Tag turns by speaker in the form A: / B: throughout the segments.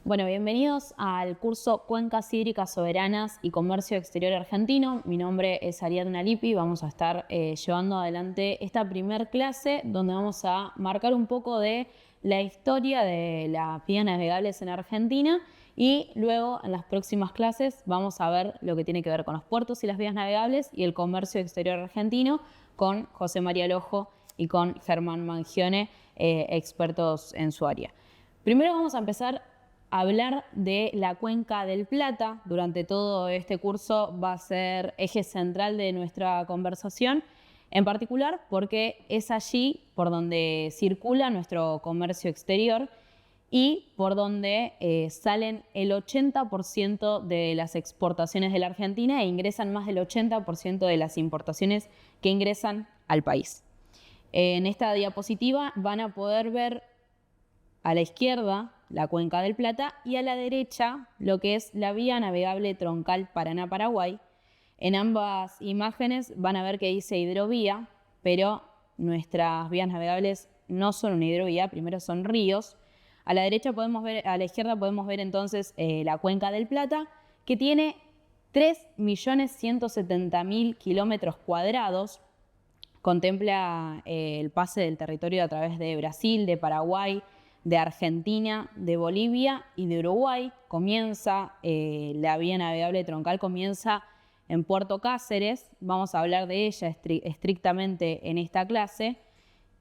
A: Bueno, bienvenidos al curso Cuencas Hídricas Soberanas y Comercio Exterior Argentino. Mi nombre es Ariadna Lippi. Vamos a estar llevando adelante esta primer clase donde vamos a marcar un poco de la historia de las vías navegables en Argentina y luego en las próximas clases vamos a ver lo que tiene que ver con los puertos y las vías navegables y el comercio exterior argentino con José María Lojo y con Germán Mangione, expertos en su área. Primero vamos a empezar hablar de la Cuenca del Plata. Durante todo este curso va a ser eje central de nuestra conversación, en particular porque es allí por donde circula nuestro comercio exterior y por donde salen el 80% de las exportaciones de la Argentina e ingresan más del 80% de las importaciones que ingresan al país. En esta diapositiva van a poder ver a la izquierda la Cuenca del Plata y a la derecha lo que es la vía navegable troncal Paraná-Paraguay. En ambas imágenes van a ver que dice hidrovía, pero nuestras vías navegables no son una hidrovía, primero son ríos. A la derecha podemos ver, a la izquierda podemos ver entonces la Cuenca del Plata, que tiene 3.170.000 kilómetros cuadrados. Contempla el pase del territorio a través de Brasil, de Paraguay, de Argentina, de Bolivia y de Uruguay. Comienza la vía navegable troncal, comienza en Puerto Cáceres. Vamos a hablar de ella estrictamente en esta clase.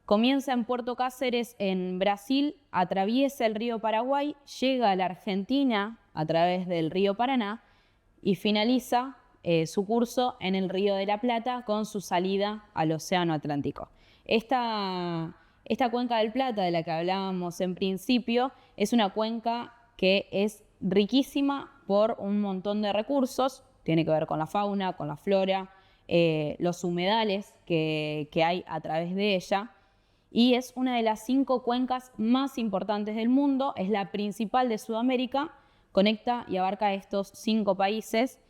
A: Comienza en Puerto Cáceres, en Brasil, atraviesa el río Paraguay, llega a la Argentina a través del río Paraná y finaliza su curso en el Río de la Plata con su salida al Océano Atlántico. Esta Cuenca del Plata de la que hablábamos en principio es una cuenca que es riquísima por un montón de recursos. Tiene que ver con la fauna, con la flora, los humedales que hay a través de ella. Y es una de las 5 cuencas más importantes del mundo. Es la principal de Sudamérica. Conecta y abarca estos 5 países: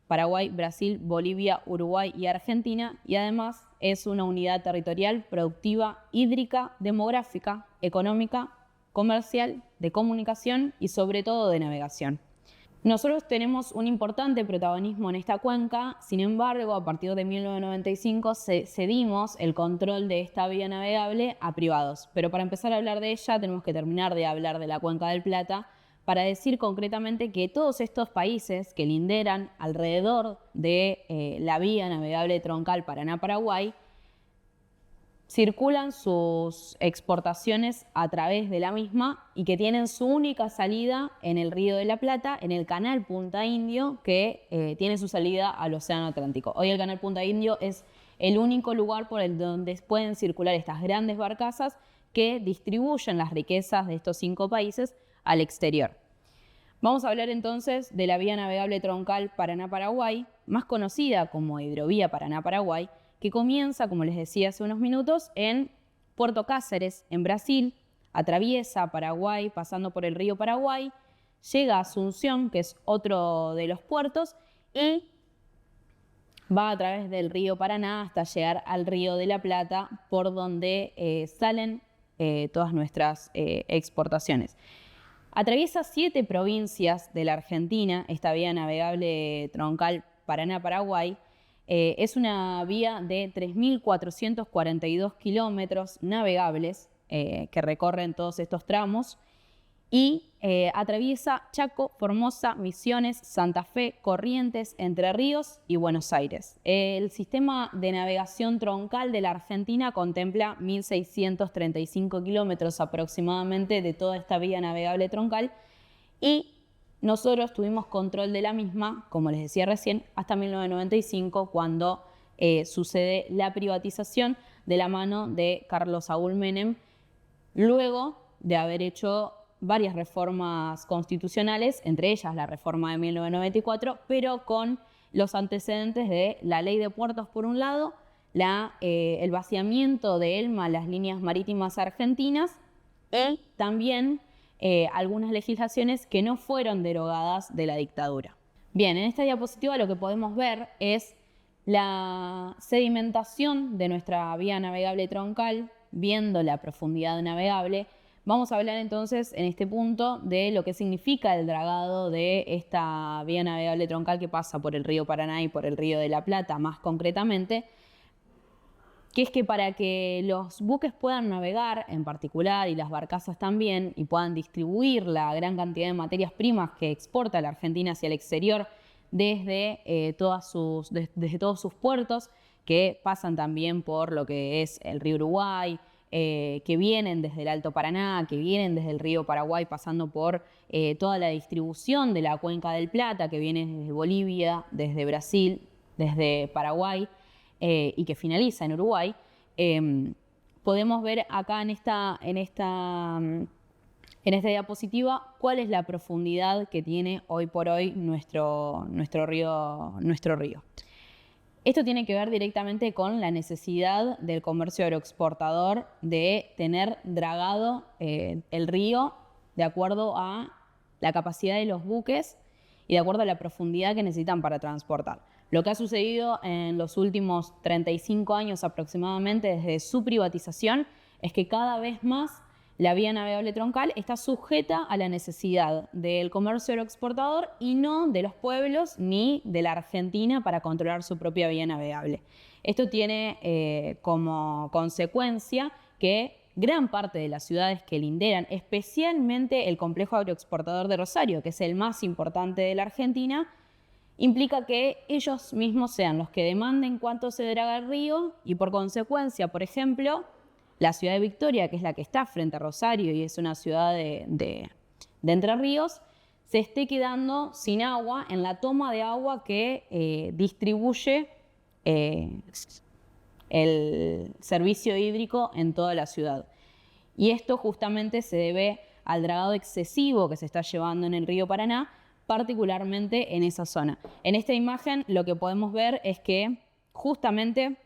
A: Paraguay, Brasil, Bolivia, Uruguay y Argentina, y además es una unidad territorial, productiva, hídrica, demográfica, económica, comercial, de comunicación y sobre todo de navegación. Nosotros tenemos un importante protagonismo en esta cuenca. Sin embargo, a partir de 1995 cedimos el control de esta vía navegable a privados. Pero para empezar a hablar de ella tenemos que terminar de hablar de la Cuenca del Plata, para decir concretamente que todos estos países que linderan alrededor de la vía navegable troncal Paraná-Paraguay circulan sus exportaciones a través de la misma y que tienen su única salida en el Río de la Plata, en el canal Punta Indio, que tiene su salida al Océano Atlántico. Hoy el canal Punta Indio es el único lugar por el donde pueden circular estas grandes barcazas que distribuyen las riquezas de estos 5 países al exterior. Vamos a hablar entonces de la vía navegable troncal Paraná-Paraguay, más conocida como hidrovía Paraná-Paraguay, que comienza, como les decía hace unos minutos, en Puerto Cáceres, en Brasil, atraviesa Paraguay pasando por el río Paraguay, llega a Asunción, que es otro de los puertos, y va a través del río Paraná hasta llegar al Río de la Plata, por donde salen todas nuestras exportaciones. Atraviesa 7 provincias de la Argentina, esta vía navegable troncal Paraná-Paraguay. Es una vía de 3.442 kilómetros navegables que recorren todos estos tramos y atraviesa Chaco, Formosa, Misiones, Santa Fe, Corrientes, Entre Ríos y Buenos Aires. El sistema de navegación troncal de la Argentina contempla 1.635 kilómetros aproximadamente de toda esta vía navegable troncal y nosotros tuvimos control de la misma, como les decía recién, hasta 1995, cuando sucede la privatización de la mano de Carlos Saúl Menem, luego de haber hecho varias reformas constitucionales, entre ellas la reforma de 1994, pero con los antecedentes de la ley de puertos por un lado, el vaciamiento de ELMA, las líneas marítimas argentinas, y también algunas legislaciones que no fueron derogadas de la dictadura. Bien, en esta diapositiva lo que podemos ver es la sedimentación de nuestra vía navegable troncal, viendo la profundidad navegable, Vamos a hablar entonces en este punto de lo que significa el dragado de esta vía navegable troncal que pasa por el río Paraná y por el río de la Plata, más concretamente, que es que para que los buques puedan navegar en particular y las barcazas también y puedan distribuir la gran cantidad de materias primas que exporta la Argentina hacia el exterior desde todos sus puertos, que pasan también por lo que es el río Uruguay, que vienen desde el Alto Paraná, que vienen desde el río Paraguay, pasando por toda la distribución de la cuenca del Plata, que viene desde Bolivia, desde Brasil, desde Paraguay, y que finaliza en Uruguay. Podemos ver acá en esta diapositiva cuál es la profundidad que tiene hoy por hoy nuestro río. Esto tiene que ver directamente con la necesidad del comercio agroexportador de tener dragado el río de acuerdo a la capacidad de los buques y de acuerdo a la profundidad que necesitan para transportar. Lo que ha sucedido en los últimos 35 años aproximadamente desde su privatización es que cada vez más la vía navegable troncal está sujeta a la necesidad del comercio agroexportador y no de los pueblos ni de la Argentina para controlar su propia vía navegable. Esto tiene como consecuencia que gran parte de las ciudades que linderan, especialmente el complejo agroexportador de Rosario, que es el más importante de la Argentina, implica que ellos mismos sean los que demanden cuánto se draga el río y por consecuencia, por ejemplo, la ciudad de Victoria, que es la que está frente a Rosario y es una ciudad de Entre Ríos, se esté quedando sin agua en la toma de agua que distribuye el servicio hídrico en toda la ciudad. Y esto justamente se debe al dragado excesivo que se está llevando en el río Paraná, particularmente en esa zona. En esta imagen lo que podemos ver es que justamente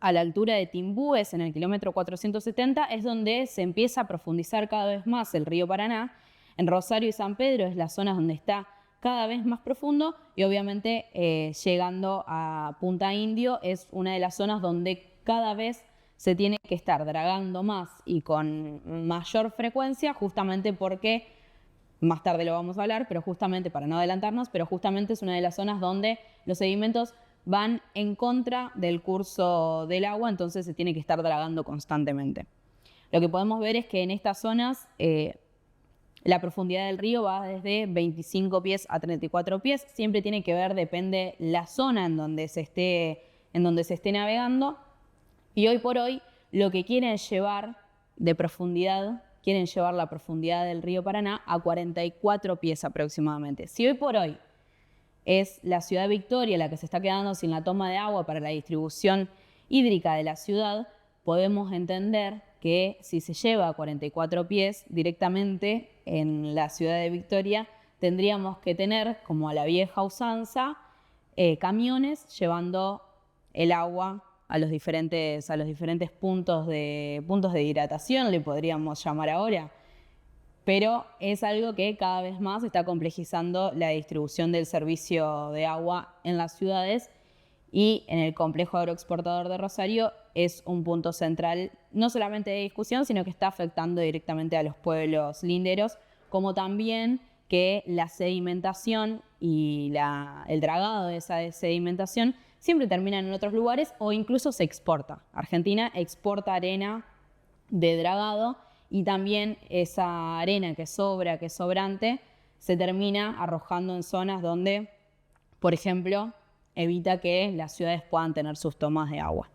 A: a la altura de Timbúes, en el kilómetro 470, es donde se empieza a profundizar cada vez más el río Paraná. En Rosario y San Pedro es la zona donde está cada vez más profundo y obviamente llegando a Punta Indio es una de las zonas donde cada vez se tiene que estar dragando más y con mayor frecuencia, justamente porque más tarde lo vamos a hablar, pero justamente para no adelantarnos, pero justamente es una de las zonas donde los sedimentos van en contra del curso del agua, entonces se tiene que estar dragando constantemente. Lo que podemos ver es que en estas zonas la profundidad del río va desde 25 pies a 34 pies, siempre tiene que ver, depende la zona en donde se esté navegando, y hoy por hoy lo que quieren llevar de profundidad, quieren llevar la profundidad del río Paraná a 44 pies aproximadamente. Si hoy por hoy es la ciudad de Victoria la que se está quedando sin la toma de agua para la distribución hídrica de la ciudad, podemos entender que si se lleva a 44 pies directamente en la ciudad de Victoria, tendríamos que tener, como a la vieja usanza, camiones llevando el agua a los diferentes puntos de hidratación, le podríamos llamar ahora. Pero es algo que cada vez más está complejizando la distribución del servicio de agua en las ciudades y en el complejo agroexportador de Rosario es un punto central, no solamente de discusión, sino que está afectando directamente a los pueblos linderos, como también que la sedimentación y el dragado de esa sedimentación siempre terminan en otros lugares o incluso se exporta. Argentina exporta arena de dragado y también esa arena que sobra, que es sobrante, se termina arrojando en zonas donde, por ejemplo, evita que las ciudades puedan tener sus tomas de agua.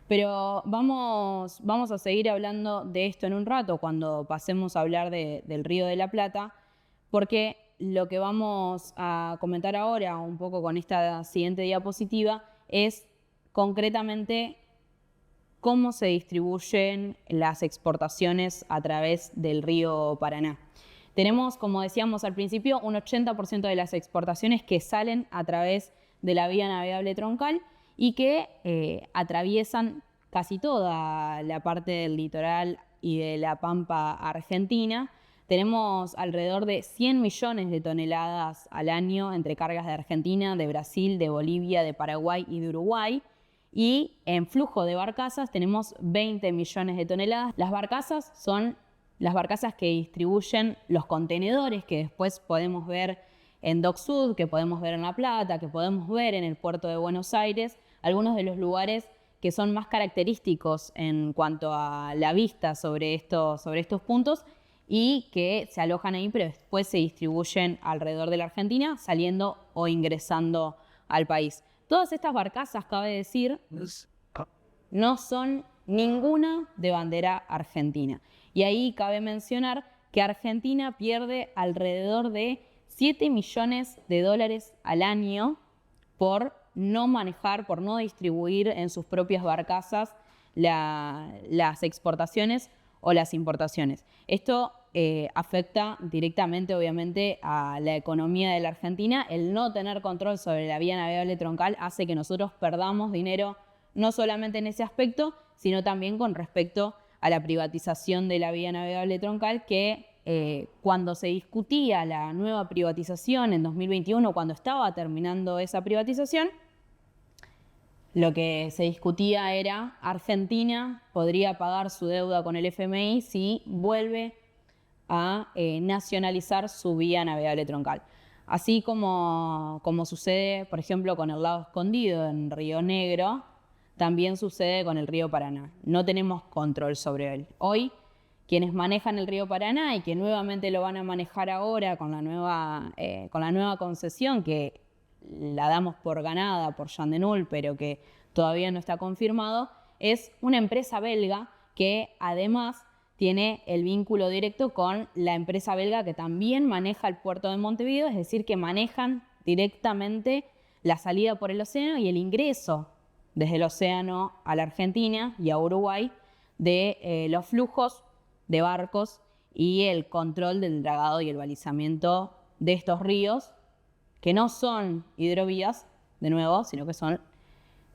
A: Pero vamos a seguir hablando de esto en un rato cuando pasemos a hablar del Río de la Plata, porque lo que vamos a comentar ahora un poco con esta siguiente diapositiva es concretamente cómo se distribuyen las exportaciones a través del río Paraná. Tenemos, como decíamos al principio, un 80% de las exportaciones que salen a través de la vía navegable troncal y que atraviesan casi toda la parte del litoral y de la pampa argentina. Tenemos alrededor de 100 millones de toneladas al año entre cargas de Argentina, de Brasil, de Bolivia, de Paraguay y de Uruguay. Y en flujo de barcazas tenemos 20 millones de toneladas. Las barcazas son las barcazas que distribuyen los contenedores que después podemos ver en Dock Sud, que podemos ver en La Plata, que podemos ver en el puerto de Buenos Aires, algunos de los lugares que son más característicos en cuanto a la vista sobre estos puntos y que se alojan ahí, pero después se distribuyen alrededor de la Argentina, saliendo o ingresando al país. Todas estas barcazas, cabe decir, no son ninguna de bandera argentina. Y ahí cabe mencionar que Argentina pierde alrededor de $7 millones al año por no manejar, por no distribuir en sus propias barcazas las exportaciones o las importaciones. Esto afecta directamente, obviamente, a la economía de la Argentina. El no tener control sobre la vía navegable troncal hace que nosotros perdamos dinero no solamente en ese aspecto, sino también con respecto a la privatización de la vía navegable troncal, que cuando se discutía la nueva privatización en 2021, cuando estaba terminando esa privatización, lo que se discutía era Argentina podría pagar su deuda con el FMI si vuelve a nacionalizar su vía navegable troncal. Así como sucede, por ejemplo, con el Lago Escondido en Río Negro, también sucede con el río Paraná. No tenemos control sobre él. Hoy, quienes manejan el río Paraná y que nuevamente lo van a manejar ahora con la nueva concesión, que la damos por ganada por Jan de Null, pero que todavía no está confirmado, es una empresa belga que además tiene el vínculo directo con la empresa belga que también maneja el puerto de Montevideo, es decir, que manejan directamente la salida por el océano y el ingreso desde el océano a la Argentina y a Uruguay de los flujos de barcos y el control del dragado y el balizamiento de estos ríos, que no son hidrovías, de nuevo, sino que son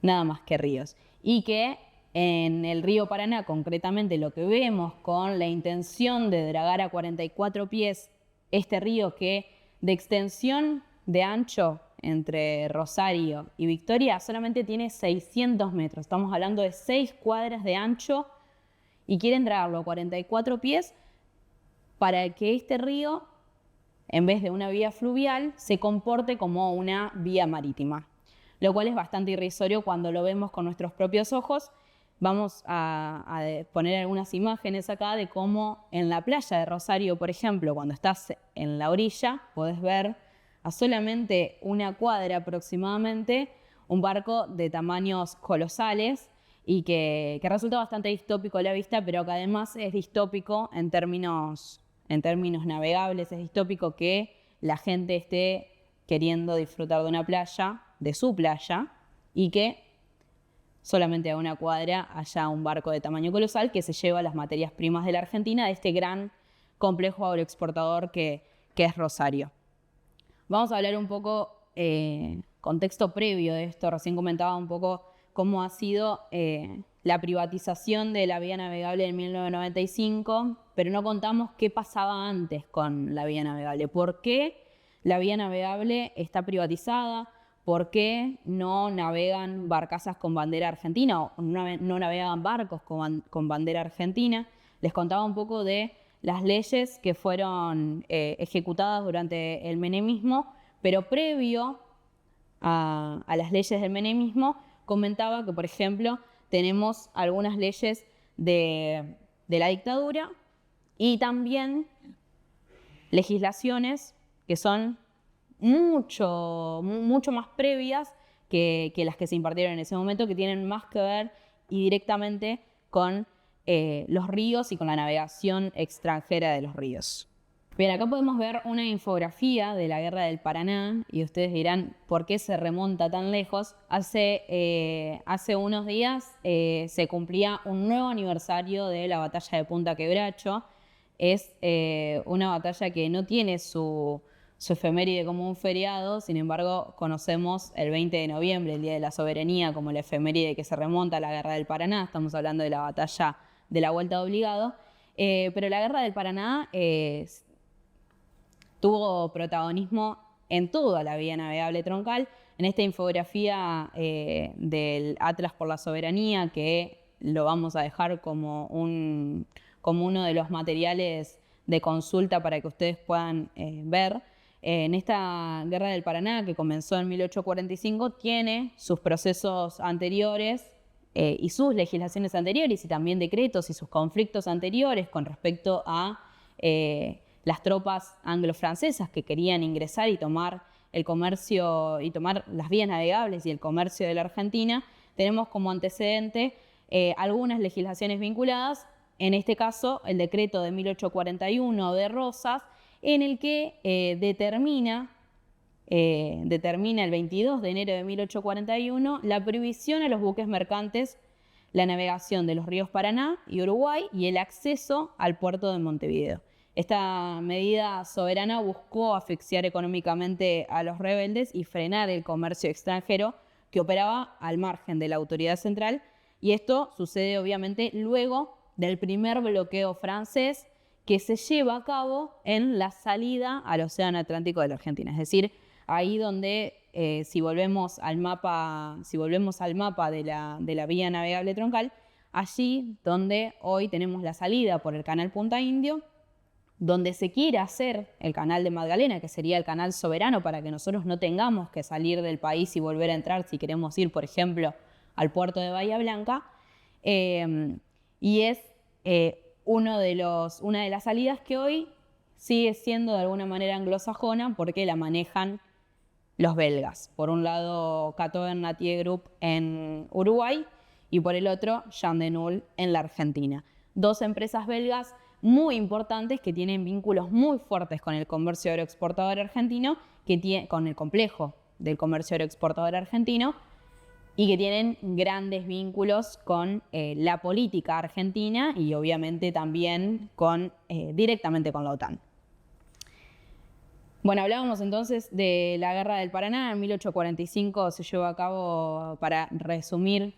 A: nada más que ríos. Y que en el río Paraná, concretamente, lo que vemos con la intención de dragar a 44 pies este río, que de extensión de ancho entre Rosario y Victoria solamente tiene 600 metros. Estamos hablando de 6 cuadras de ancho y quieren dragarlo a 44 pies para que este río, en vez de una vía fluvial, se comporte como una vía marítima, lo cual es bastante irrisorio cuando lo vemos con nuestros propios ojos. Vamos a poner algunas imágenes acá de cómo en la playa de Rosario, por ejemplo, cuando estás en la orilla, podés ver a solamente una cuadra aproximadamente un barco de tamaños colosales y que resulta bastante distópico a la vista, pero que además es distópico en términos navegables, es distópico que la gente esté queriendo disfrutar de una playa, de su playa, y que solamente a una cuadra haya un barco de tamaño colosal que se lleva las materias primas de la Argentina, de este gran complejo agroexportador que es Rosario. Vamos a hablar un poco, contexto previo de esto. Recién comentaba un poco cómo ha sido la privatización de la vía navegable en 1995, pero no contamos qué pasaba antes con la vía navegable. ¿Por qué la vía navegable está privatizada? ¿Por qué no navegan barcazas con bandera argentina o no navegan barcos con bandera argentina? Les contaba un poco de las leyes que fueron ejecutadas durante el menemismo, pero previo a las leyes del menemismo, comentaba que, por ejemplo, tenemos algunas leyes de la dictadura y también legislaciones que son mucho más previas que las que se impartieron en ese momento, que tienen más que ver y directamente con los ríos y con la navegación extranjera de los ríos. Bien, acá podemos ver una infografía de la Guerra del Paraná y ustedes dirán, ¿por qué se remonta tan lejos? Hace unos días se cumplía un nuevo aniversario de la batalla de Punta Quebracho. Es una batalla que no tiene su efeméride como un feriado, sin embargo conocemos el 20 de noviembre, el Día de la Soberanía, como la efeméride que se remonta a la Guerra del Paraná. Estamos hablando de la batalla de la Vuelta de Obligado, pero la Guerra del Paraná tuvo protagonismo en toda la vía navegable troncal. En esta infografía del Atlas por la Soberanía, que lo vamos a dejar como uno de los materiales de consulta para que ustedes puedan ver. En esta Guerra del Paraná, que comenzó en 1845, tiene sus procesos anteriores y sus legislaciones anteriores y también decretos y sus conflictos anteriores con respecto a las tropas anglo-francesas que querían ingresar y tomar el comercio y tomar las vías navegables y el comercio de la Argentina. Tenemos como antecedente algunas legislaciones vinculadas, en este caso el decreto de 1841 de Rosas, en el que determina el 22 de enero de 1841 la prohibición a los buques mercantes, la navegación de los ríos Paraná y Uruguay y el acceso al puerto de Montevideo. Esta medida soberana buscó asfixiar económicamente a los rebeldes y frenar el comercio extranjero que operaba al margen de la autoridad central, y esto sucede obviamente luego del primer bloqueo francés que se lleva a cabo en la salida al Océano Atlántico de la Argentina. Es decir, ahí donde, si volvemos al mapa de la vía navegable troncal, allí donde hoy tenemos la salida por el canal Punta Indio, donde se quiere hacer el canal de Magdalena, que sería el canal soberano para que nosotros no tengamos que salir del país y volver a entrar si queremos ir, por ejemplo, al puerto de Bahía Blanca, y es una de las salidas que hoy sigue siendo de alguna manera anglosajona porque la manejan los belgas. Por un lado, Cato-Bernatier Group en Uruguay y por el otro, Jan de Nul en la Argentina. Dos empresas belgas muy importantes que tienen vínculos muy fuertes con el comercio aeroexportador argentino, con el complejo del comercio aeroexportador argentino, y que tienen grandes vínculos con la política argentina y obviamente también directamente con la OTAN. Bueno, hablábamos entonces de la Guerra del Paraná. En 1845 se llevó a cabo, para resumir,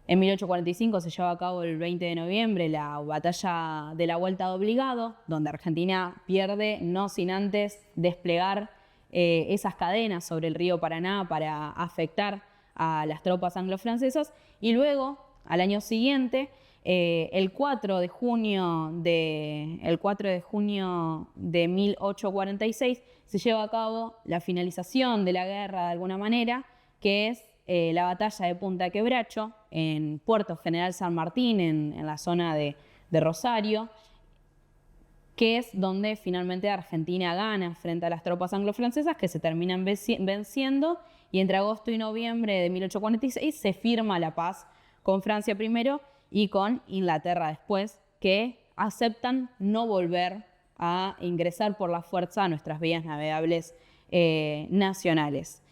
A: en 1845 se llevó a cabo el 20 de noviembre la batalla de la Vuelta de Obligado, donde Argentina pierde, no sin antes desplegar esas cadenas sobre el río Paraná para afectar a las tropas anglo-francesas, y luego, al año siguiente, el 4 de junio de 1846 se lleva a cabo la finalización de la guerra de alguna manera, que es la batalla de Punta Quebracho en Puerto General San Martín, en la zona de Rosario, que es donde finalmente Argentina gana frente a las tropas anglo-francesas, que se terminan venciendo, y entre agosto y noviembre de 1846 se firma la paz con Francia primero y con Inglaterra después, que aceptan no volver a ingresar por la fuerza a nuestras vías navegables nacionales.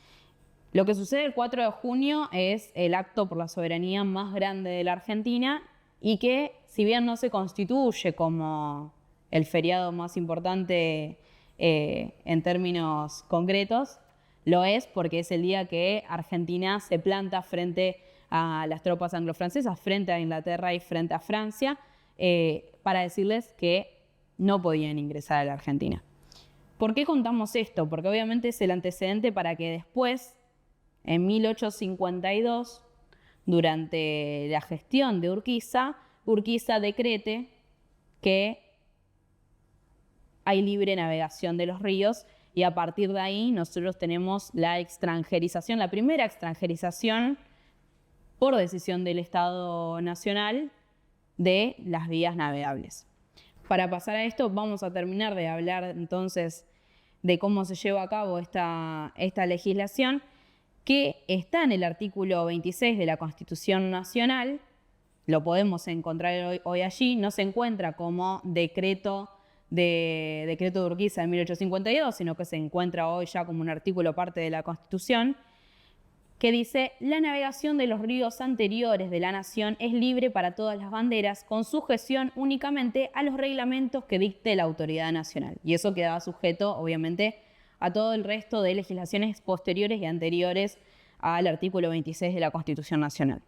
A: Lo que sucede el 4 de junio es el acto por la soberanía más grande de la Argentina y que, si bien no se constituye como el feriado más importante en términos concretos, lo es porque es el día que Argentina se planta frente a las tropas anglo-francesas, frente a Inglaterra y frente a Francia, para decirles que no podían ingresar a la Argentina. ¿Por qué contamos esto? Porque obviamente es el antecedente para que después, en 1852, durante la gestión de Urquiza decrete que hay libre navegación de los ríos, y a partir de ahí nosotros tenemos la extranjerización, la primera extranjerización por decisión del Estado Nacional de las vías navegables. Para pasar a esto, vamos a terminar de hablar entonces de cómo se lleva a cabo esta legislación, que está en el artículo 26 de la Constitución Nacional. Lo podemos encontrar hoy allí, no se encuentra como decreto de Urquiza de 1852, sino que se encuentra hoy ya como un artículo parte de la Constitución, que dice: la navegación de los ríos anteriores de la nación es libre para todas las banderas, con sujeción únicamente a los reglamentos que dicte la autoridad nacional. Y eso quedaba sujeto, obviamente, a todo el resto de legislaciones posteriores y anteriores al artículo 26 de la Constitución Nacional.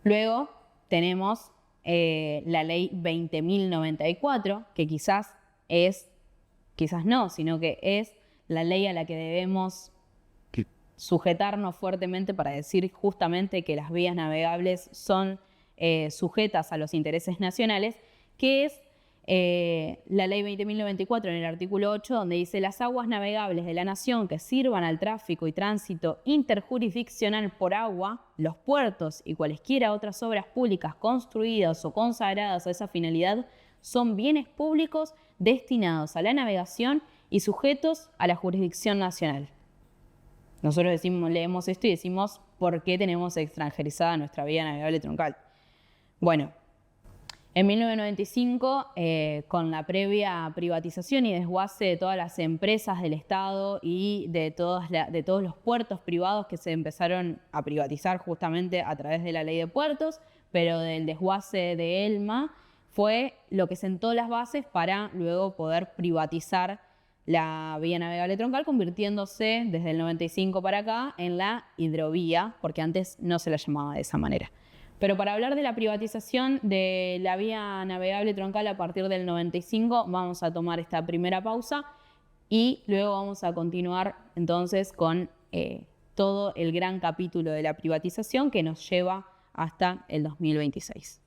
A: Luego tenemos la ley 20.094, que quizás no, sino que es la ley a la que debemos sujetarnos fuertemente para decir justamente que las vías navegables son sujetas a los intereses nacionales, que es la Ley 20.094 en el artículo 8, donde dice: las aguas navegables de la nación que sirvan al tráfico y tránsito interjurisdiccional por agua, los puertos y cualesquiera otras obras públicas construidas o consagradas a esa finalidad son bienes públicos destinados a la navegación y sujetos a la jurisdicción nacional. Nosotros leemos esto y decimos: ¿por qué tenemos extranjerizada nuestra vía navegable troncal? Bueno, en 1995, con la previa privatización y desguace de todas las empresas del Estado y de todos los puertos privados que se empezaron a privatizar justamente a través de la Ley de Puertos, pero del desguace de ELMA, fue lo que sentó las bases para luego poder privatizar la vía navegable troncal, convirtiéndose desde el 95 para acá en la hidrovía, porque antes no se la llamaba de esa manera. Pero para hablar de la privatización de la vía navegable troncal a partir del 95, vamos a tomar esta primera pausa y luego vamos a continuar entonces con todo el gran capítulo de la privatización que nos lleva hasta el 2026.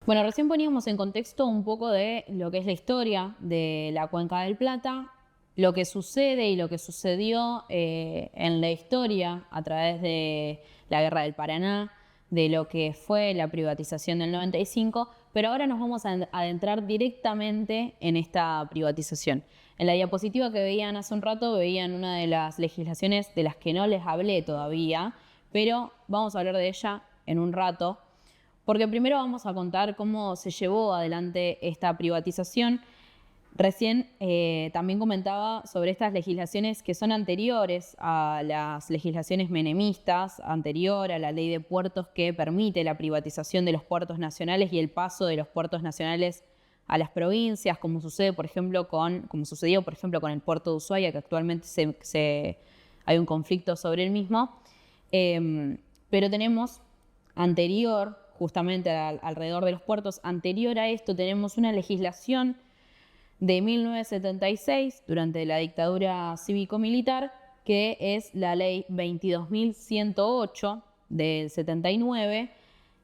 A: Bueno, recién poníamos en contexto un poco de lo que es la historia de la Cuenca del Plata, lo que sucede y lo que sucedió en la historia a través de la Guerra del Paraná, de lo que fue la privatización del 95, pero ahora nos vamos a adentrar directamente en esta privatización. En la diapositiva que veían hace un rato, veían una de las legislaciones de las que no les hablé todavía, pero vamos a hablar de ella en un rato, porque primero vamos a contar cómo se llevó adelante esta privatización. Recién también comentaba sobre estas legislaciones que son anteriores a las legislaciones menemistas, anterior a la ley de puertos que permite la privatización de los puertos nacionales y el paso de los puertos nacionales a las provincias, como sucedió por ejemplo con el puerto de Ushuaia, que actualmente hay un conflicto sobre el mismo. Pero tenemos anterior, justamente alrededor de los puertos, anterior a esto tenemos una legislación de 1976, durante la dictadura cívico-militar, que es la ley 22.108 del 79,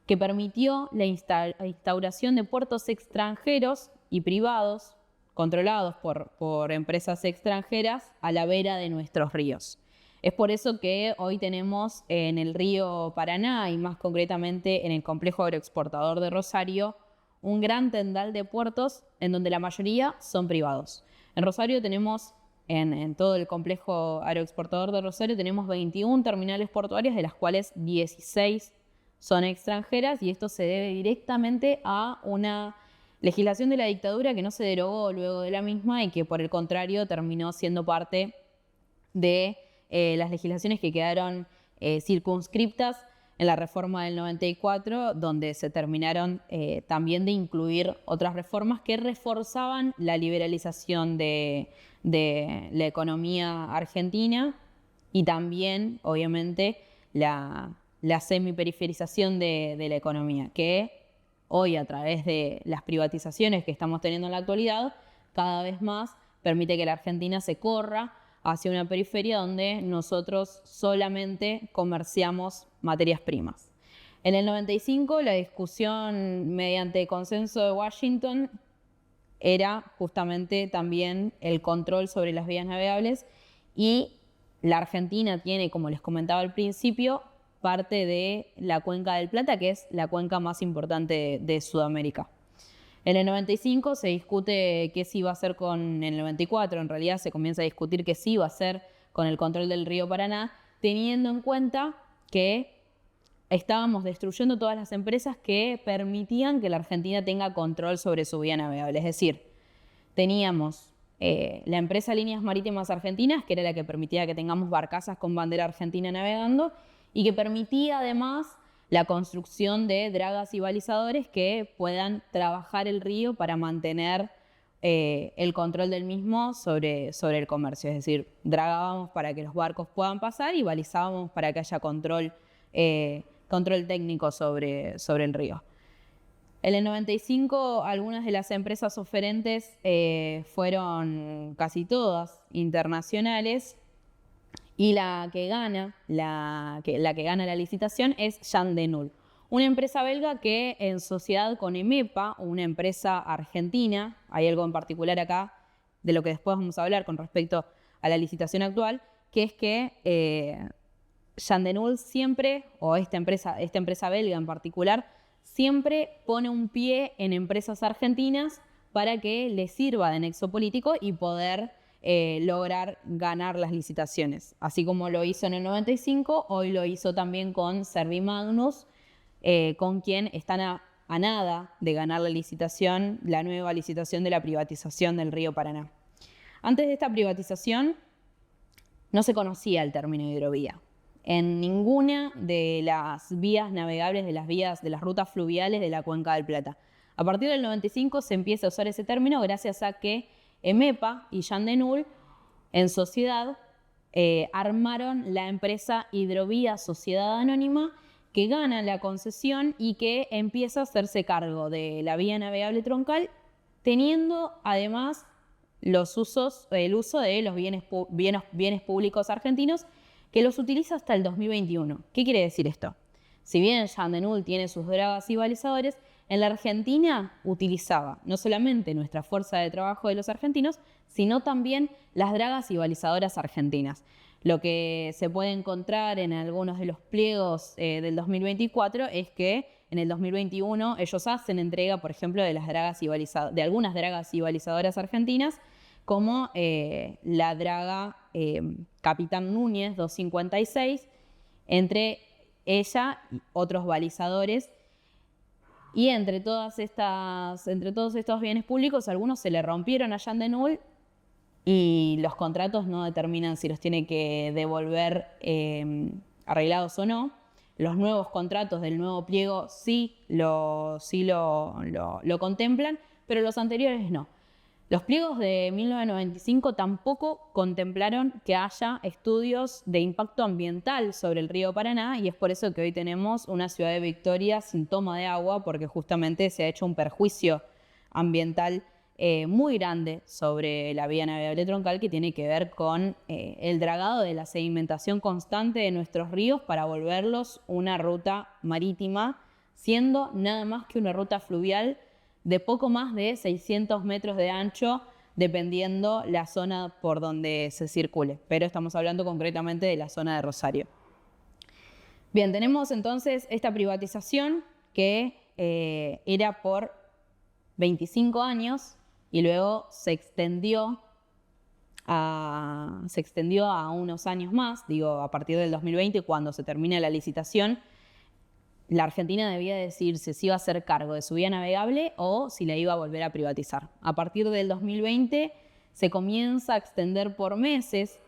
A: que permitió la instauración de puertos extranjeros y privados, controlados por empresas extranjeras, a la vera de nuestros ríos. Es por eso que hoy tenemos en el río Paraná y más concretamente en el complejo agroexportador de Rosario un gran tendal de puertos en donde la mayoría son privados. En Rosario tenemos, en todo el complejo agroexportador de Rosario, tenemos 21 terminales portuarias, de las cuales 16 son extranjeras, y esto se debe directamente a una legislación de la dictadura que no se derogó luego de la misma y que por el contrario terminó siendo parte de las legislaciones que quedaron circunscriptas en la reforma del 94, donde se terminaron también de incluir otras reformas que reforzaban la liberalización de la economía argentina y también, obviamente, la semiperiferización de la economía, que hoy, a través de las privatizaciones que estamos teniendo en la actualidad, cada vez más permite que la Argentina se corra hacia una periferia donde nosotros solamente comerciamos materias primas. En el 95, la discusión mediante consenso de Washington era justamente también el control sobre las vías navegables y la Argentina tiene, como les comentaba al principio, parte de la Cuenca del Plata, que es la cuenca más importante de Sudamérica. En el 95 se discute qué se iba a hacer en el 94, en realidad se comienza a discutir qué se iba a hacer con el control del río Paraná, teniendo en cuenta que estábamos destruyendo todas las empresas que permitían que la Argentina tenga control sobre su vía navegable. Es decir, teníamos la empresa Líneas Marítimas Argentinas, que era la que permitía que tengamos barcazas con bandera argentina navegando y que permitía además la construcción de dragas y balizadores que puedan trabajar el río para mantener el control del mismo sobre el comercio. Es decir, dragábamos para que los barcos puedan pasar y balizábamos para que haya control técnico sobre el río. En el 95, algunas de las empresas oferentes fueron casi todas internacionales y la que gana la licitación es Jan de Nul, una empresa belga que en sociedad con EMEPA, una empresa argentina, hay algo en particular acá de lo que después vamos a hablar con respecto a la licitación actual, que es que Jan de Nul siempre, o esta empresa belga en particular, siempre pone un pie en empresas argentinas para que le sirva de nexo político y poder lograr ganar las licitaciones. Así como lo hizo en el 95, hoy lo hizo también con Servimagnus, con quien están a nada de ganar la nueva licitación de la privatización del río Paraná. Antes de esta privatización no se conocía el término hidrovía. En ninguna de las vías navegables, de las rutas fluviales de la Cuenca del Plata. A partir del 95 se empieza a usar ese término gracias a que EMEPA y Jan de Nul, en sociedad, armaron la empresa Hidrovía Sociedad Anónima, que gana la concesión y que empieza a hacerse cargo de la vía navegable troncal, teniendo además el uso de los bienes públicos argentinos, que los utiliza hasta el 2021. ¿Qué quiere decir esto? Si bien Jan de Nul tiene sus dragas y balizadores, en la Argentina utilizaba no solamente nuestra fuerza de trabajo de los argentinos, sino también las dragas y balizadoras argentinas. Lo que se puede encontrar en algunos de los pliegos del 2024 es que en el 2021 ellos hacen entrega, por ejemplo, de algunas dragas y balizadoras argentinas, como la draga Capitán Núñez 256, entre ella y otros balizadores. Y entre todos estos bienes públicos, algunos se le rompieron a Jan de Nul y los contratos no determinan si los tiene que devolver arreglados o no. Los nuevos contratos del nuevo pliego sí lo contemplan, pero los anteriores no. Los pliegos de 1995 tampoco contemplaron que haya estudios de impacto ambiental sobre el río Paraná y es por eso que hoy tenemos una ciudad de Victoria sin toma de agua, porque justamente se ha hecho un perjuicio ambiental muy grande sobre la vía navegable troncal, que tiene que ver con el dragado de la sedimentación constante de nuestros ríos para volverlos una ruta marítima, siendo nada más que una ruta fluvial de poco más de 600 metros de ancho, dependiendo la zona por donde se circule. Pero estamos hablando concretamente de la zona de Rosario. Bien, tenemos entonces esta privatización que era por 25 años y luego se extendió a unos años más, a partir del 2020, cuando se termina la licitación. La Argentina debía decidirse si iba a hacer cargo de su vía navegable o si la iba a volver a privatizar. A partir del 2020 se comienza a extender por meses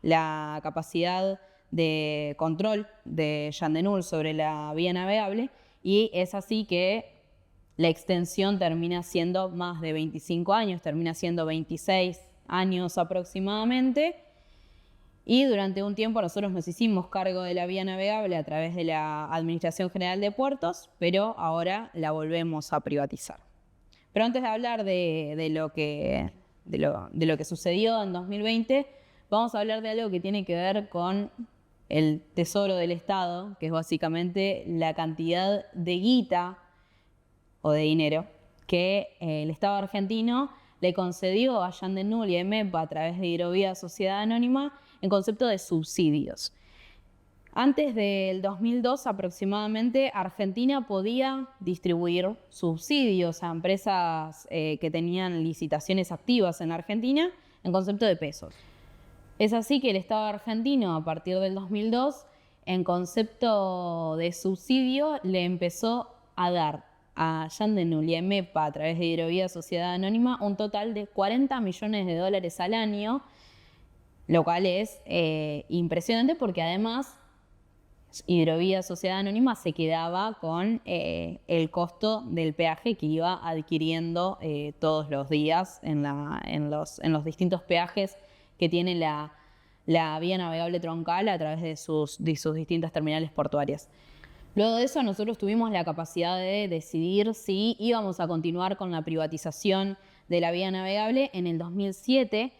A: la capacidad de control de Jan de Nul sobre la vía navegable y es así que la extensión termina siendo más de 25 años, termina siendo 26 años aproximadamente. Y durante un tiempo nosotros nos hicimos cargo de la vía navegable a través de la Administración General de Puertos, pero ahora la volvemos a privatizar. Pero antes de hablar de lo que sucedió en 2020, vamos a hablar de algo que tiene que ver con el Tesoro del Estado, que es básicamente la cantidad de guita o de dinero que el Estado argentino le concedió a Jan de Nul y a EMEPA a través de Hidrovía Sociedad Anónima en concepto de subsidios. Antes del 2002 aproximadamente, Argentina podía distribuir subsidios a empresas que tenían licitaciones activas en Argentina en concepto de pesos. Es así que el Estado argentino, a partir del 2002, en concepto de subsidio, le empezó a dar a Yandenul y a EMEPA, a través de Hidrovía Sociedad Anónima, un total de $40 millones al año, lo cual es impresionante porque además Hidrovía Sociedad Anónima se quedaba con el costo del peaje que iba adquiriendo todos los días en los distintos peajes que tiene la vía navegable troncal a través de sus distintas terminales portuarias. Luego de eso nosotros tuvimos la capacidad de decidir si íbamos a continuar con la privatización de la vía navegable en el 2007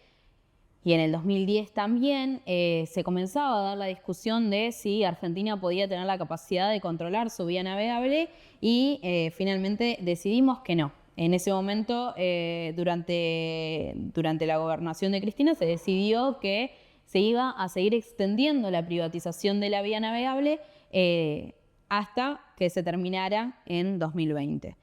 A: y en el 2010 también. Se comenzaba a dar la discusión de si Argentina podía tener la capacidad de controlar su vía navegable y finalmente decidimos que no. En ese momento, durante la gobernación de Cristina, se decidió que se iba a seguir extendiendo la privatización de la vía navegable hasta que se terminara en 2020.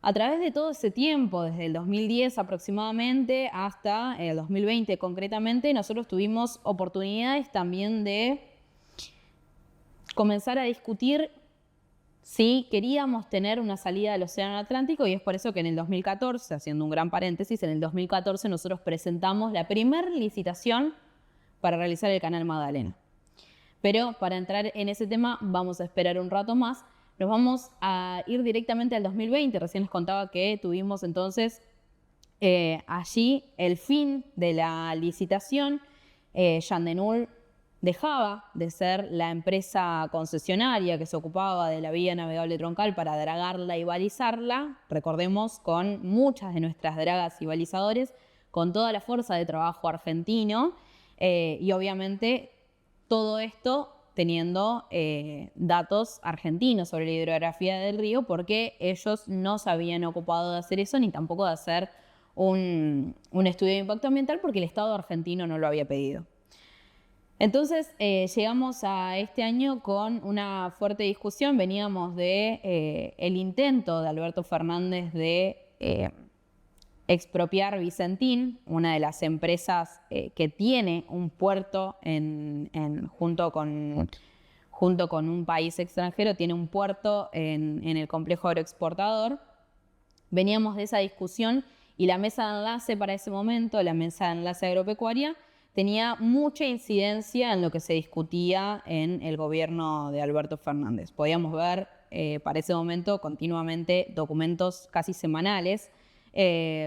A: A través de todo ese tiempo, desde el 2010 aproximadamente hasta el 2020 concretamente, nosotros tuvimos oportunidades también de comenzar a discutir si queríamos tener una salida del Océano Atlántico, y es por eso que en el 2014, haciendo un gran paréntesis, en el 2014 nosotros presentamos la primera licitación para realizar el Canal Magdalena. Pero para entrar en ese tema vamos a esperar un rato más. Nos vamos a ir directamente al 2020. Recién les contaba que tuvimos entonces allí el fin de la licitación. Yandenul dejaba de ser la empresa concesionaria que se ocupaba de la vía navegable troncal para dragarla y balizarla. Recordemos, con muchas de nuestras dragas y balizadores, con toda la fuerza de trabajo argentino y obviamente todo esto teniendo datos argentinos sobre la hidrografía del río, porque ellos no se habían ocupado de hacer eso, ni tampoco de hacer un estudio de impacto ambiental, porque el Estado argentino no lo había pedido. Entonces llegamos a este año con una fuerte discusión. Veníamos de el intento de Alberto Fernández de expropiar Vicentín, una de las empresas que tiene un puerto junto con un país extranjero, tiene un puerto en el complejo agroexportador. Veníamos de esa discusión y la mesa de enlace para ese momento, la mesa de enlace agropecuaria, tenía mucha incidencia en lo que se discutía en el gobierno de Alberto Fernández. Podíamos ver para ese momento continuamente documentos casi semanales,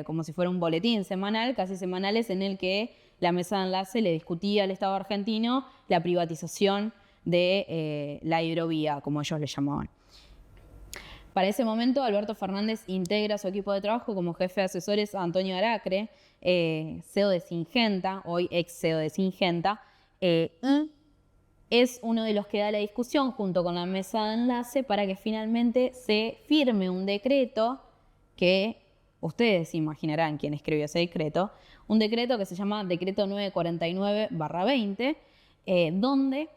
A: como si fuera un boletín semanal, casi semanales, en el que la mesa de enlace le discutía al Estado argentino la privatización de la hidrovía, como ellos le llamaban. Para ese momento, Alberto Fernández integra a su equipo de trabajo como jefe de asesores a Antonio Aracre, CEO de Syngenta, hoy ex CEO de Syngenta, y es uno de los que da la discusión junto con la mesa de enlace para que finalmente se firme un decreto que ustedes imaginarán quién escribió ese decreto, un decreto que se llama Decreto 949/20, donde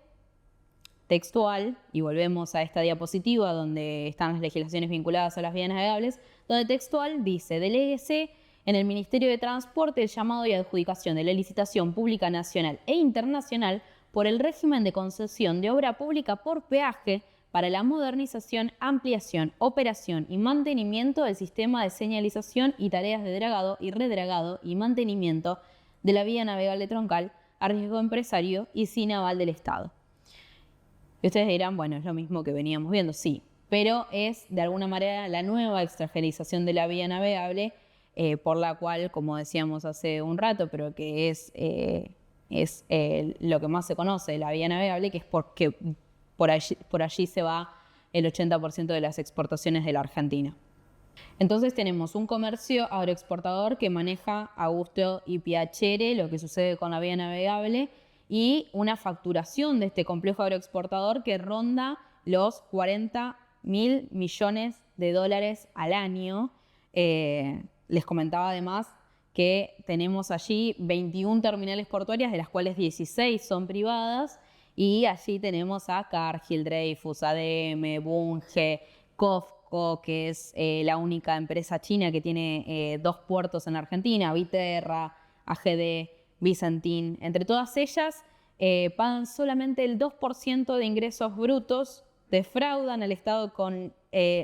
A: textual, y volvemos a esta diapositiva donde están las legislaciones vinculadas a las vías navegables, donde textual dice: deléguese en el Ministerio de Transporte el llamado y adjudicación de la licitación pública nacional e internacional por el régimen de concesión de obra pública por peaje para la modernización, ampliación, operación y mantenimiento del sistema de señalización y tareas de dragado y redragado y mantenimiento de la vía navegable troncal a riesgo empresario y sin aval del Estado. Y ustedes dirán, bueno, es lo mismo que veníamos viendo, sí, pero es de alguna manera la nueva extranjerización de la vía navegable, por la cual, como decíamos hace un rato, pero que es lo que más se conoce de la vía navegable, que es porque por allí se va el 80% de las exportaciones de la Argentina. Entonces tenemos un comercio agroexportador que maneja a gusto y piacere lo que sucede con la vía navegable, y una facturación de este complejo agroexportador que ronda los $40.000 millones al año. Les comentaba además que tenemos allí 21 terminales portuarias, de las cuales 16 son privadas, y allí tenemos a Cargill, Dreyfus, ADM, Bunge, COFCO, que es la única empresa china que tiene 2 puertos en Argentina, Viterra, AGD, Vicentín. Entre todas ellas pagan solamente el 2% de ingresos brutos, defraudan al Estado con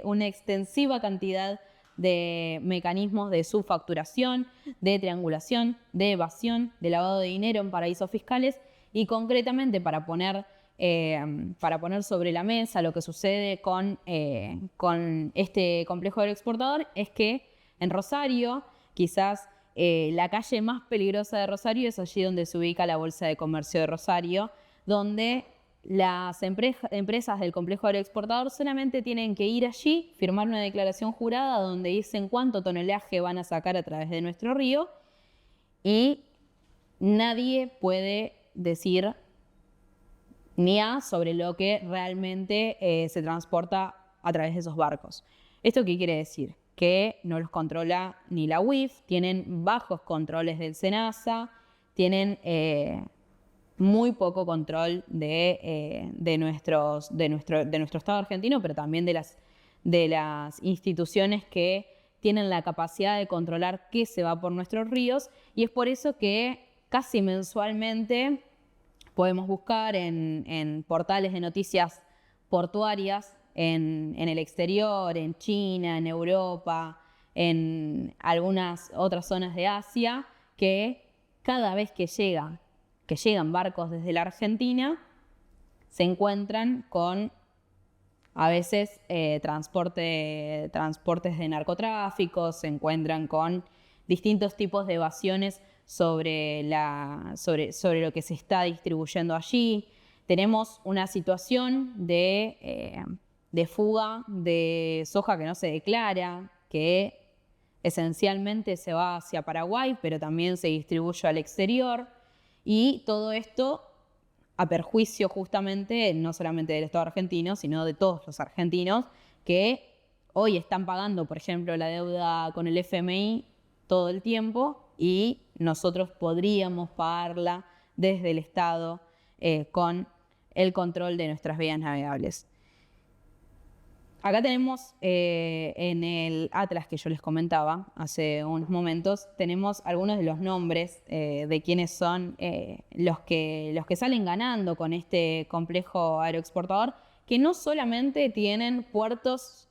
A: una extensiva cantidad de mecanismos de subfacturación, de triangulación, de evasión, de lavado de dinero en paraísos fiscales, y concretamente para poner sobre la mesa lo que sucede con este complejo aeroexportador es que en Rosario, quizás la calle más peligrosa de Rosario es allí donde se ubica la Bolsa de Comercio de Rosario, donde las empresas del complejo aeroexportador solamente tienen que ir allí, firmar una declaración jurada donde dicen cuánto tonelaje van a sacar a través de nuestro río, y nadie puede decir ni A sobre lo que realmente se transporta a través de esos barcos. ¿Esto qué quiere decir? Que no los controla ni la UIF, tienen bajos controles del SENASA, tienen muy poco control de nuestro Estado argentino, pero también de las instituciones que tienen la capacidad de controlar qué se va por nuestros ríos, y es por eso que casi mensualmente podemos buscar en portales de noticias portuarias en el exterior, en China, en Europa, en algunas otras zonas de Asia, que cada vez que llegan barcos desde la Argentina, se encuentran con a veces transportes de narcotráfico, se encuentran con distintos tipos de evasiones sobre lo que se está distribuyendo allí. Tenemos una situación de fuga de soja que no se declara, que esencialmente se va hacia Paraguay, pero también se distribuye al exterior, y todo esto a perjuicio justamente no solamente del Estado argentino, sino de todos los argentinos que hoy están pagando, por ejemplo, la deuda con el FMI todo el tiempo, y nosotros podríamos pagarla desde el Estado con el control de nuestras vías navegables. Acá tenemos en el atlas que yo les comentaba hace unos momentos, tenemos algunos de los nombres de quienes son los que salen ganando con este complejo aeroexportador, que no solamente tienen puertos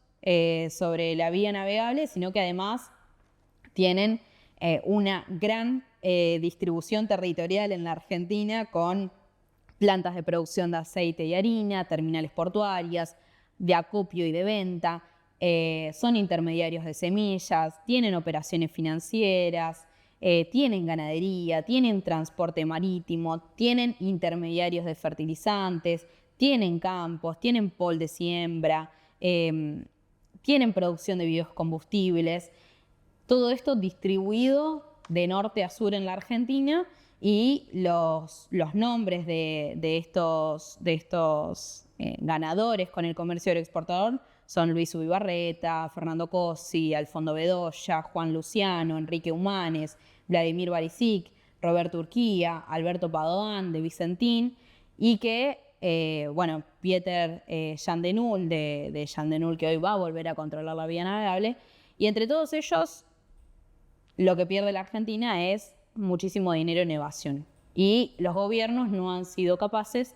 A: sobre la vía navegable, sino que además tienen una gran distribución territorial en la Argentina, con plantas de producción de aceite y harina, terminales portuarias, de acopio y de venta, son intermediarios de semillas, tienen operaciones financieras, tienen ganadería, tienen transporte marítimo, tienen intermediarios de fertilizantes, tienen campos, tienen pol de siembra, tienen producción de biocombustibles. Todo esto distribuido de norte a sur en la Argentina, y los nombres de estos ganadores con el comercio aeroexportador son Luis Ubibarreta, Fernando Cosi, Alfondo Bedoya, Juan Luciano, Enrique Humanes, Vladimir Barisic, Roberto Urquía, Alberto Padoan de Vicentín, y que, Pieter Jan de Null, de Jan de Null, que hoy va a volver a controlar la vía navegable, y entre todos ellos lo que pierde la Argentina es muchísimo dinero en evasión. Y los gobiernos no han sido capaces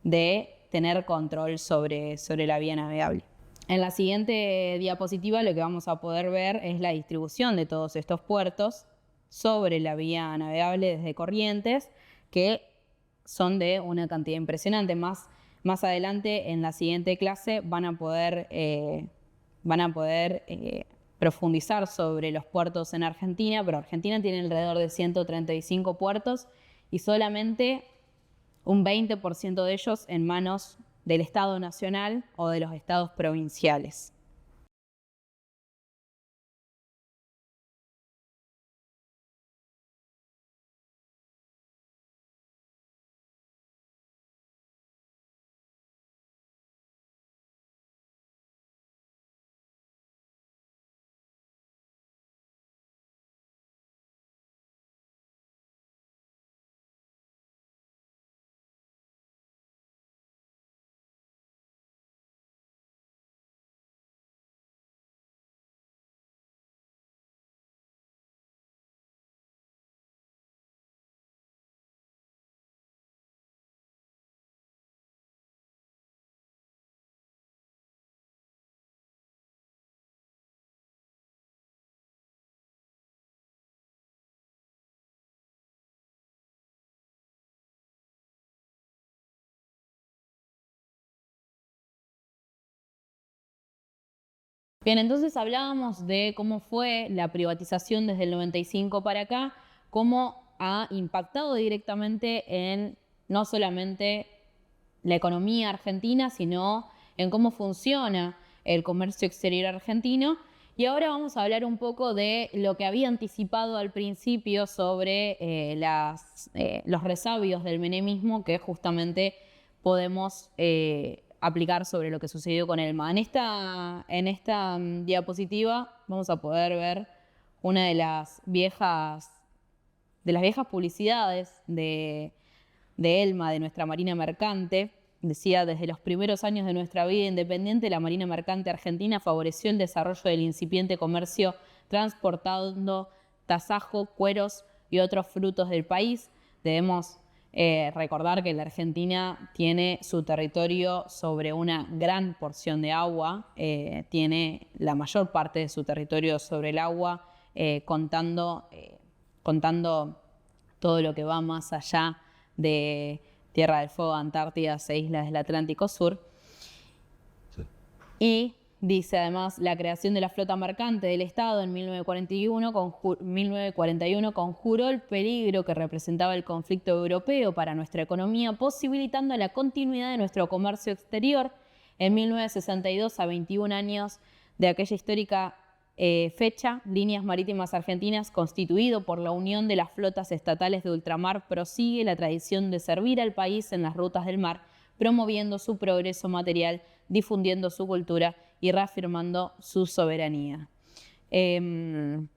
A: de tener control sobre la vía navegable. En la siguiente diapositiva lo que vamos a poder ver es la distribución de todos estos puertos sobre la vía navegable desde Corrientes, que son de una cantidad impresionante. Más adelante, en la siguiente clase, van a poder profundizar sobre los puertos en Argentina, pero Argentina tiene alrededor de 135 puertos, y solamente un 20% de ellos en manos del Estado Nacional o de los estados provinciales. Bien, entonces hablábamos de cómo fue la privatización desde el 95 para acá, cómo ha impactado directamente en no solamente la economía argentina, sino en cómo funciona el comercio exterior argentino. Y ahora vamos a hablar un poco de lo que había anticipado al principio sobre los resabios del menemismo que justamente podemos aplicar sobre lo que sucedió con Elma. En esta diapositiva vamos a poder ver una de las viejas publicidades de Elma, de nuestra Marina Mercante. Decía: desde los primeros años de nuestra vida independiente, la Marina Mercante Argentina favoreció el desarrollo del incipiente comercio transportando tasajo, cueros y otros frutos del país. Debemos recordar que la Argentina tiene su territorio sobre una gran porción de agua, tiene la mayor parte de su territorio sobre el agua, contando todo lo que va más allá de Tierra del Fuego, Antártida e islas del Atlántico Sur. Sí. Y dice además: la creación de la flota mercante del Estado en 1941 conjuró el peligro que representaba el conflicto europeo para nuestra economía, posibilitando la continuidad de nuestro comercio exterior. En 1962, a 21 años de aquella histórica fecha, Líneas Marítimas Argentinas, constituido por la unión de las flotas estatales de ultramar, prosigue la tradición de servir al país en las rutas del mar, promoviendo su progreso material, difundiendo su cultura y reafirmando su soberanía. Elma,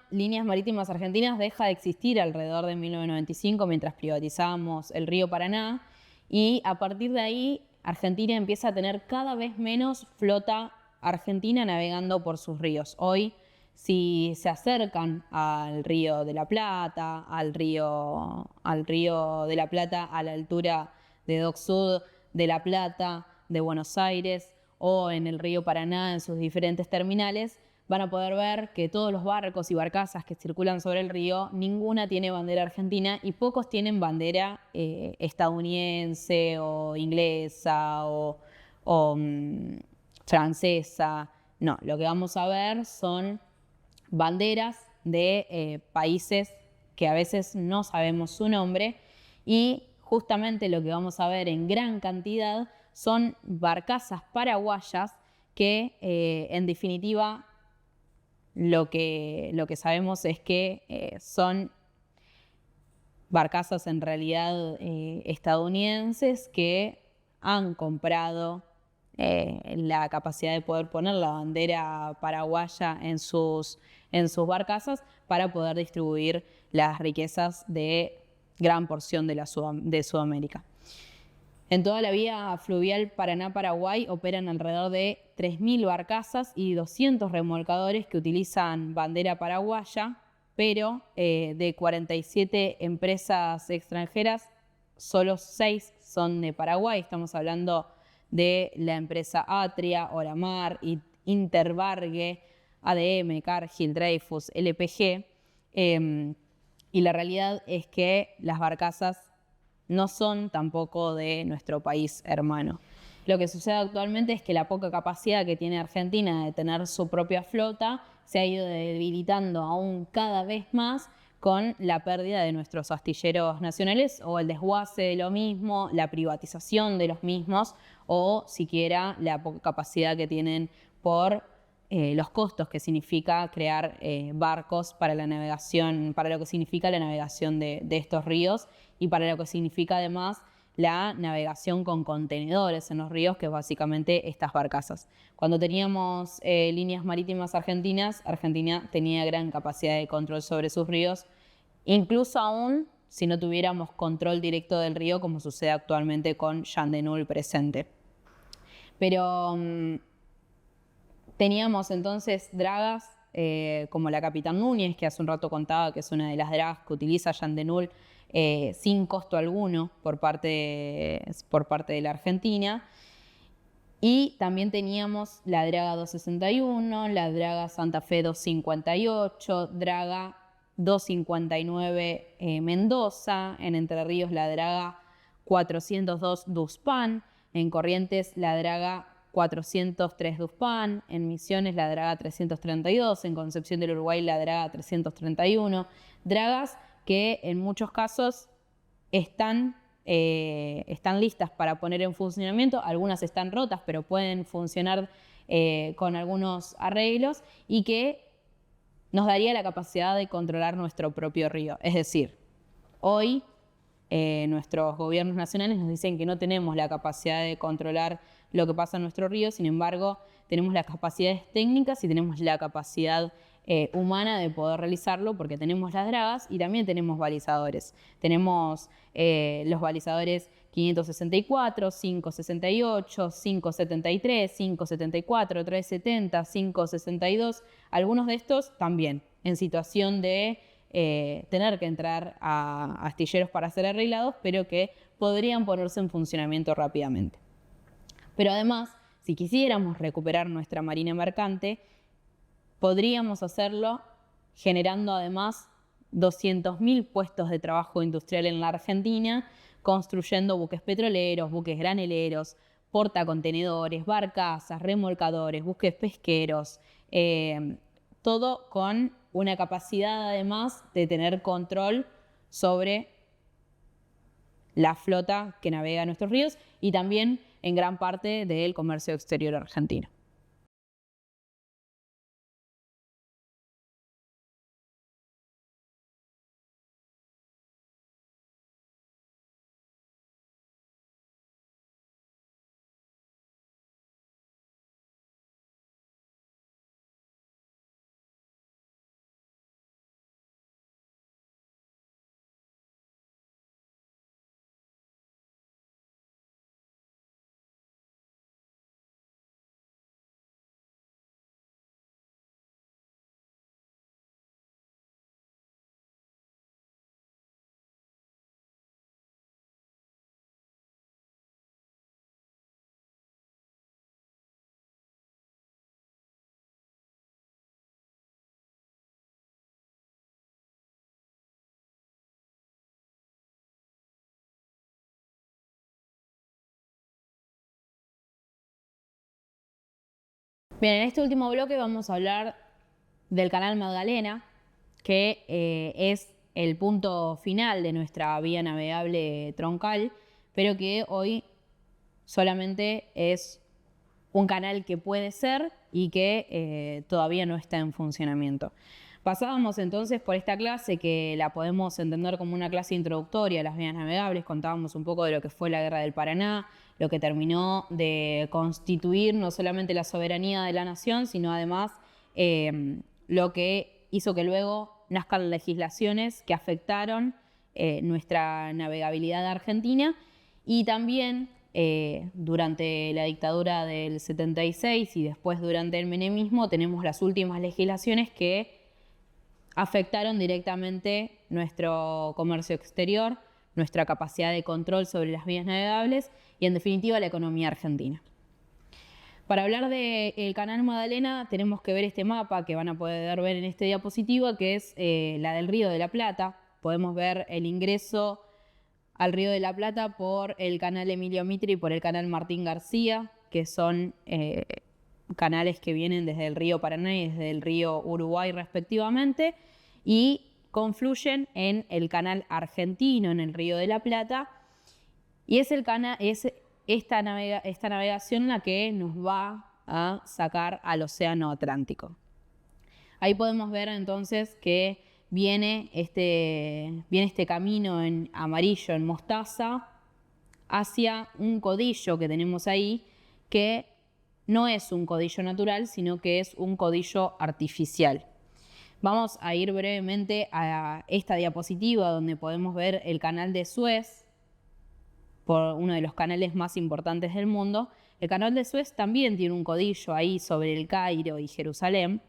A: Líneas Marítimas Argentinas, deja de existir alrededor de 1995 mientras privatizamos el río Paraná, y a partir de ahí Argentina empieza a tener cada vez menos flota argentina navegando por sus ríos. Hoy, si se acercan al río de la Plata, al río de la Plata a la altura de Dock Sud de La Plata, de Buenos Aires, o en el río Paraná en sus diferentes terminales, van a poder ver que todos los barcos y barcazas que circulan sobre el río, ninguna tiene bandera argentina y pocos tienen bandera estadounidense o inglesa o francesa. No, lo que vamos a ver son banderas de países que a veces no sabemos su nombre, y justamente lo que vamos a ver en gran cantidad son barcazas paraguayas que en definitiva lo que sabemos es que son barcazas en realidad estadounidenses que han comprado la capacidad de poder poner la bandera paraguaya en sus barcazas para poder distribuir las riquezas de gran porción de Sudamérica. En toda la vía fluvial Paraná-Paraguay operan alrededor de 3.000 barcazas y 200 remolcadores que utilizan bandera paraguaya, pero de 47 empresas extranjeras, solo 6 son de Paraguay. Estamos hablando de la empresa Atria, Oramar, Interbarge, ADM, Cargill, Dreyfus, LPG. Y la realidad es que las barcazas no son tampoco de nuestro país hermano. Lo que sucede actualmente es que la poca capacidad que tiene Argentina de tener su propia flota se ha ido debilitando aún cada vez más con la pérdida de nuestros astilleros nacionales o el desguace de lo mismo, la privatización de los mismos o siquiera la poca capacidad que tienen por los costos que significa crear barcos para la navegación, para lo que significa la navegación de estos ríos y para lo que significa además la navegación con contenedores en los ríos, que es básicamente estas barcazas. Cuando teníamos líneas marítimas argentinas, Argentina tenía gran capacidad de control sobre sus ríos, incluso aún si no tuviéramos control directo del río, como sucede actualmente con Jan de Nul presente. Pero teníamos entonces dragas como la Capitán Núñez, que hace un rato contaba que es una de las dragas que utiliza Jan de Nul sin costo alguno por parte de la Argentina. Y también teníamos la draga 261, la draga Santa Fe 258, draga 259 Mendoza, en Entre Ríos la draga 402 Duzpan, en Corrientes la draga 403 de Uspán, en Misiones la draga 332, en Concepción del Uruguay la draga 331, dragas que en muchos casos están listas para poner en funcionamiento, algunas están rotas pero pueden funcionar con algunos arreglos y que nos daría la capacidad de controlar nuestro propio río. Es decir, hoy nuestros gobiernos nacionales nos dicen que no tenemos la capacidad de controlar lo que pasa en nuestro río, sin embargo, tenemos las capacidades técnicas y tenemos la capacidad humana de poder realizarlo porque tenemos las dragas y también tenemos balizadores. Tenemos los balizadores 564, 568, 573, 574, 370, 562. Algunos de estos también en situación de tener que entrar a astilleros para ser arreglados, pero que podrían ponerse en funcionamiento rápidamente. Pero además, si quisiéramos recuperar nuestra marina mercante, podríamos hacerlo generando además 200.000 puestos de trabajo industrial en la Argentina, construyendo buques petroleros, buques graneleros, portacontenedores, barcazas, remolcadores, buques pesqueros, todo con una capacidad además de tener control sobre la flota que navega en nuestros ríos y también en gran parte del comercio exterior argentino. Bien, en este último bloque vamos a hablar del canal Magdalena, que es el punto final de nuestra vía navegable troncal, pero que hoy solamente es un canal que puede ser y que todavía no está en funcionamiento. Pasábamos entonces por esta clase que la podemos entender como una clase introductoria a las vías navegables, contábamos un poco de lo que fue la Guerra del Paraná, lo que terminó de constituir no solamente la soberanía de la nación, sino además lo que hizo que luego nazcan legislaciones que afectaron nuestra navegabilidad argentina y también durante la dictadura del 76 y después durante el menemismo tenemos las últimas legislaciones que afectaron directamente nuestro comercio exterior, nuestra capacidad de control sobre las vías navegables y en definitiva la economía argentina. Para hablar del canal Magdalena tenemos que ver este mapa que van a poder ver en este diapositiva, que es la del Río de la Plata. Podemos ver el ingreso al Río de la Plata por el canal Emilio Mitre y por el canal Martín García, que son canales que vienen desde el río Paraná y desde el río Uruguay respectivamente, y confluyen en el canal argentino, en el Río de la Plata, y es esta navegación la que nos va a sacar al Océano Atlántico. Ahí podemos ver entonces que viene este camino en amarillo, en mostaza, hacia un codillo que tenemos ahí, que no es un codillo natural, sino que es un codillo artificial. Vamos a ir brevemente a esta diapositiva donde podemos ver el canal de Suez, por uno de los canales más importantes del mundo. El canal de Suez también tiene un codillo ahí sobre el Cairo y Jerusalén,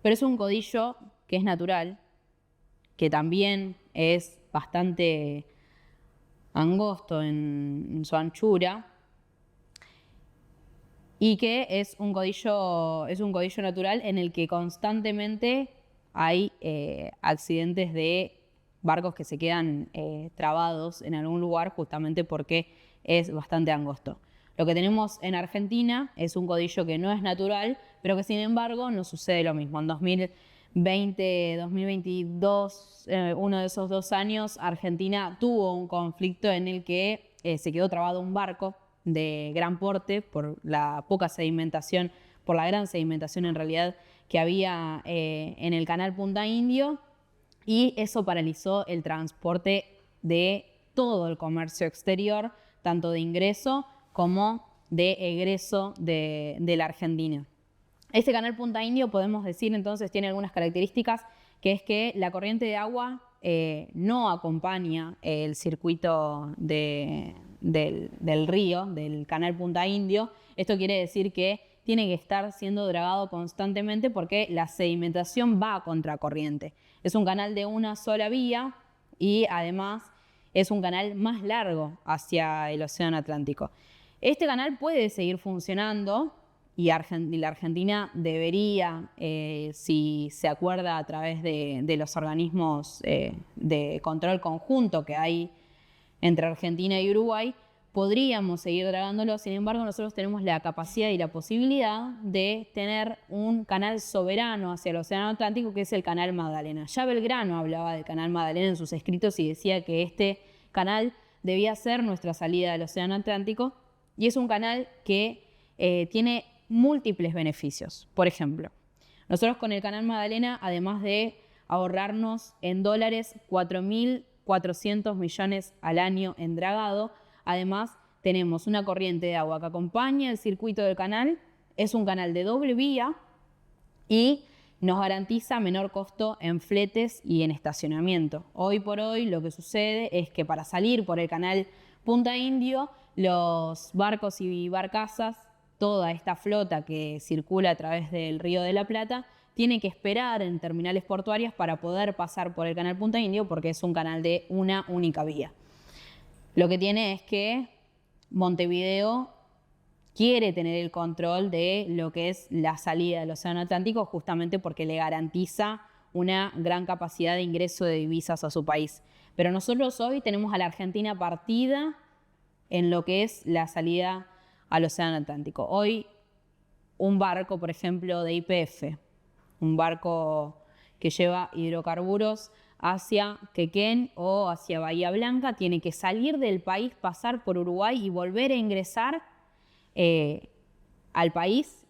A: pero es un codillo que es natural, que también es bastante angosto en su anchura y que es un codillo natural en el que constantemente hay accidentes de barcos que se quedan trabados en algún lugar justamente porque es bastante angosto. Lo que tenemos en Argentina es un codillo que no es natural, pero que sin embargo no sucede lo mismo. En 2020, 2022, uno de esos 2 años, Argentina tuvo un conflicto en el que se quedó trabado un barco de gran porte por la poca sedimentación, por la gran sedimentación en realidad que había en el canal Punta Indio, y eso paralizó el transporte de todo el comercio exterior, tanto de ingreso como de egreso de la Argentina. Este canal Punta Indio, podemos decir entonces, tiene algunas características, que es que la corriente de agua no acompaña el circuito del río, del canal Punta Indio. Esto quiere decir que tiene que estar siendo dragado constantemente porque la sedimentación va a contracorriente. Es un canal de una sola vía y además es un canal más largo hacia el Océano Atlántico. Este canal puede seguir funcionando y la Argentina debería, si se acuerda a través de los organismos de control conjunto que hay entre Argentina y Uruguay, podríamos seguir dragándolo. Sin embargo, nosotros tenemos la capacidad y la posibilidad de tener un canal soberano hacia el Océano Atlántico, que es el canal Magdalena. Ya Belgrano hablaba del canal Magdalena en sus escritos y decía que este canal debía ser nuestra salida del Océano Atlántico, y es un canal que tiene múltiples beneficios. Por ejemplo, nosotros con el canal Magdalena, además de ahorrarnos en dólares 4.400 millones al año en dragado, además tenemos una corriente de agua que acompaña el circuito del canal, es un canal de doble vía y nos garantiza menor costo en fletes y en estacionamiento. Hoy por hoy lo que sucede es que para salir por el canal Punta Indio, los barcos y barcazas, toda esta flota que circula a través del Río de la Plata, tiene que esperar en terminales portuarias para poder pasar por el canal Punta Indio porque es un canal de una única vía. Lo que tiene es que Montevideo quiere tener el control de lo que es la salida del Océano Atlántico, justamente porque le garantiza una gran capacidad de ingreso de divisas a su país. Pero nosotros hoy tenemos a la Argentina partida en lo que es la salida al Océano Atlántico. Hoy un barco, por ejemplo, de YPF, un barco que lleva hidrocarburos hacia Quequén o hacia Bahía Blanca, tiene que salir del país, pasar por Uruguay y volver a ingresar al país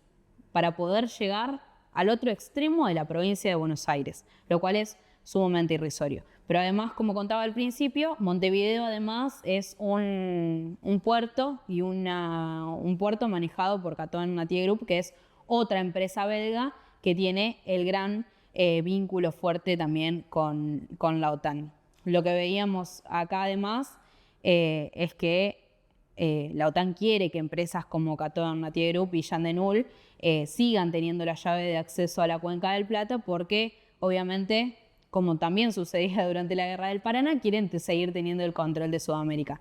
A: para poder llegar al otro extremo de la provincia de Buenos Aires, lo cual es sumamente irrisorio. Pero además, como contaba al principio, Montevideo además es un puerto y un puerto manejado por Catón Natie Group, que es otra empresa belga que tiene el gran vínculo fuerte también con la OTAN. Lo que veíamos acá además es que la OTAN quiere que empresas como Catón Natie Group y Jan de Null sigan teniendo la llave de acceso a la Cuenca del Plata porque obviamente, como también sucedía durante la Guerra del Paraná, quieren seguir teniendo el control de Sudamérica.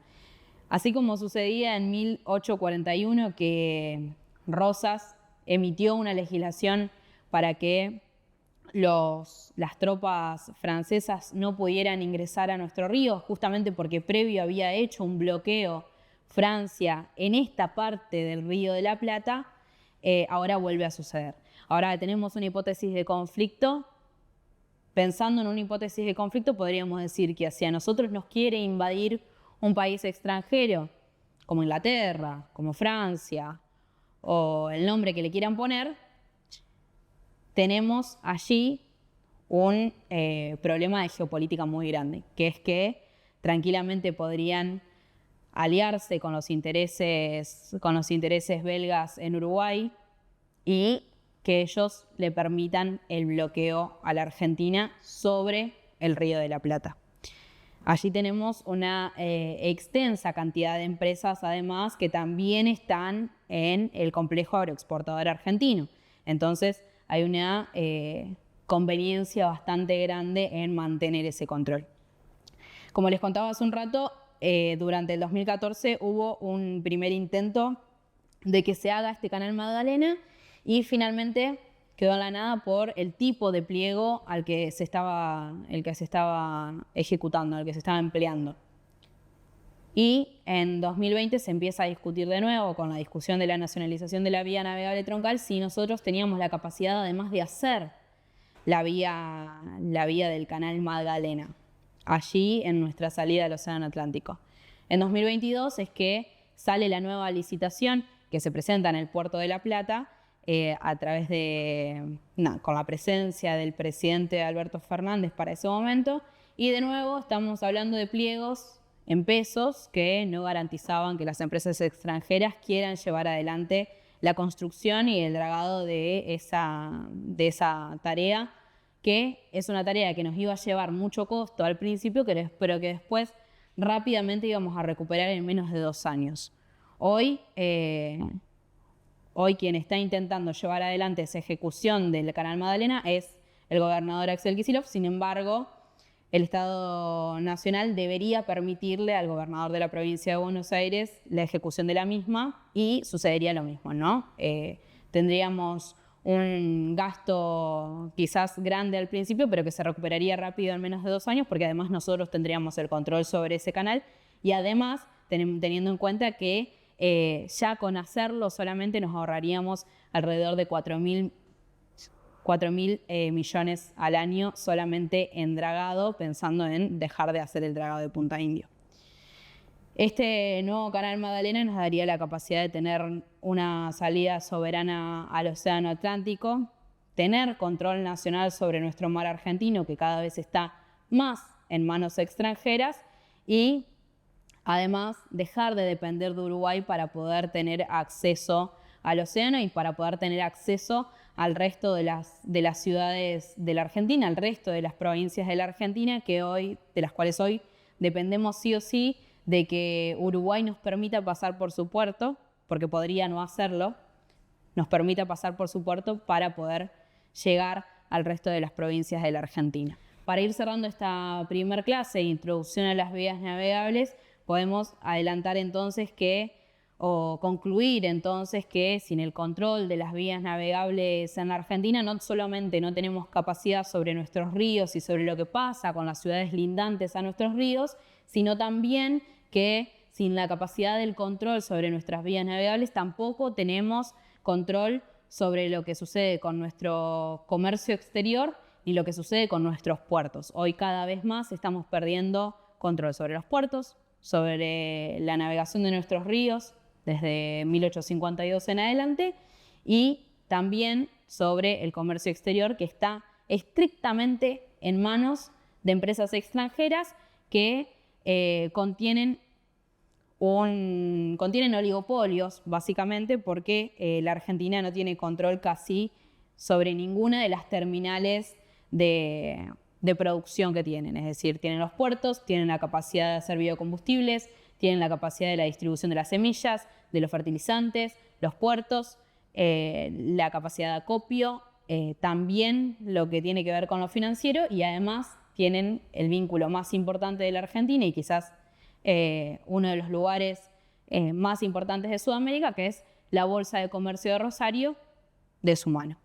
A: Así como sucedía en 1841 que Rosas emitió una legislación para que las tropas francesas no pudieran ingresar a nuestro río, justamente porque previo había hecho un bloqueo Francia en esta parte del Río de la Plata, ahora vuelve a suceder. Ahora tenemos una hipótesis de conflicto. Pensando en una hipótesis de conflicto, podríamos decir que hacia nosotros nos quiere invadir un país extranjero, como Inglaterra, como Francia, o el nombre que le quieran poner. Tenemos allí un problema de geopolítica muy grande, que es que tranquilamente podrían aliarse con los intereses belgas en Uruguay y que ellos le permitan el bloqueo a la Argentina sobre el Río de la Plata. Allí tenemos una extensa cantidad de empresas, además, que también están en el complejo agroexportador argentino. Entonces, hay una conveniencia bastante grande en mantener ese control. Como les contaba hace un rato, durante el 2014 hubo un primer intento de que se haga este canal Magdalena y finalmente quedó en la nada por el tipo de pliego el que se estaba ejecutando, al que se estaba empleando. Y en 2020 se empieza a discutir de nuevo con la discusión de la nacionalización de la vía navegable troncal si nosotros teníamos la capacidad además de hacer la vía del canal Magdalena, allí en nuestra salida del Océano Atlántico. En 2022 es que sale la nueva licitación que se presenta en el Puerto de La Plata a través de, con la presencia del presidente Alberto Fernández para ese momento, y de nuevo estamos hablando de pliegos en pesos que no garantizaban que las empresas extranjeras quieran llevar adelante la construcción y el dragado de esa tarea, que es una tarea que nos iba a llevar mucho costo al principio, pero que después rápidamente íbamos a recuperar en menos de 2 años. Hoy quien está intentando llevar adelante esa ejecución del Canal Magdalena es el gobernador Axel Kicillof. Sin embargo, el Estado Nacional debería permitirle al gobernador de la provincia de Buenos Aires la ejecución de la misma y sucedería lo mismo, ¿no? Tendríamos un gasto quizás grande al principio, pero que se recuperaría rápido en menos de 2 años, porque además nosotros tendríamos el control sobre ese canal y además teniendo en cuenta que ya con hacerlo solamente nos ahorraríamos alrededor de 4.000 millones al año solamente en dragado, pensando en dejar de hacer el dragado de Punta Indio. Este nuevo canal Magdalena nos daría la capacidad de tener una salida soberana al Océano Atlántico, tener control nacional sobre nuestro mar argentino, que cada vez está más en manos extranjeras, y además dejar de depender de Uruguay para poder tener acceso al océano y para poder tener acceso al resto de las ciudades de la Argentina, al resto de las provincias de la Argentina, de las cuales hoy dependemos sí o sí de que Uruguay nos permita pasar por su puerto, porque podría no hacerlo, nos permita pasar por su puerto para poder llegar al resto de las provincias de la Argentina. Para ir cerrando esta primer clase, introducción a las vías navegables, podemos adelantar entonces o concluir entonces que sin el control de las vías navegables en la Argentina, no solamente no tenemos capacidad sobre nuestros ríos y sobre lo que pasa con las ciudades lindantes a nuestros ríos, sino también que sin la capacidad del control sobre nuestras vías navegables tampoco tenemos control sobre lo que sucede con nuestro comercio exterior ni lo que sucede con nuestros puertos. Hoy cada vez más estamos perdiendo control sobre los puertos, sobre la navegación de nuestros ríos desde 1852 en adelante, y también sobre el comercio exterior, que está estrictamente en manos de empresas extranjeras que contienen oligopolios, básicamente, porque la Argentina no tiene control casi sobre ninguna de las terminales de producción que tienen. Es decir, tienen los puertos, tienen la capacidad de hacer biocombustibles, tienen la capacidad de la distribución de las semillas, de los fertilizantes, los puertos, la capacidad de acopio, también lo que tiene que ver con lo financiero, y además tienen el vínculo más importante de la Argentina y quizás uno de los lugares más importantes de Sudamérica, que es la Bolsa de Comercio de Rosario, de su mano.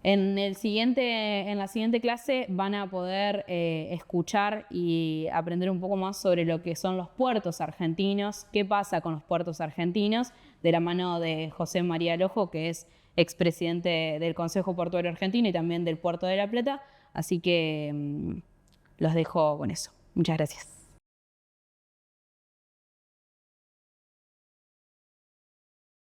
A: En la siguiente clase van a poder escuchar y aprender un poco más sobre lo que son los puertos argentinos, qué pasa con los puertos argentinos, de la mano de José María Lojo, que es expresidente del Consejo Portuario Argentino y también del Puerto de La Plata. Así que los dejo con eso. Muchas gracias.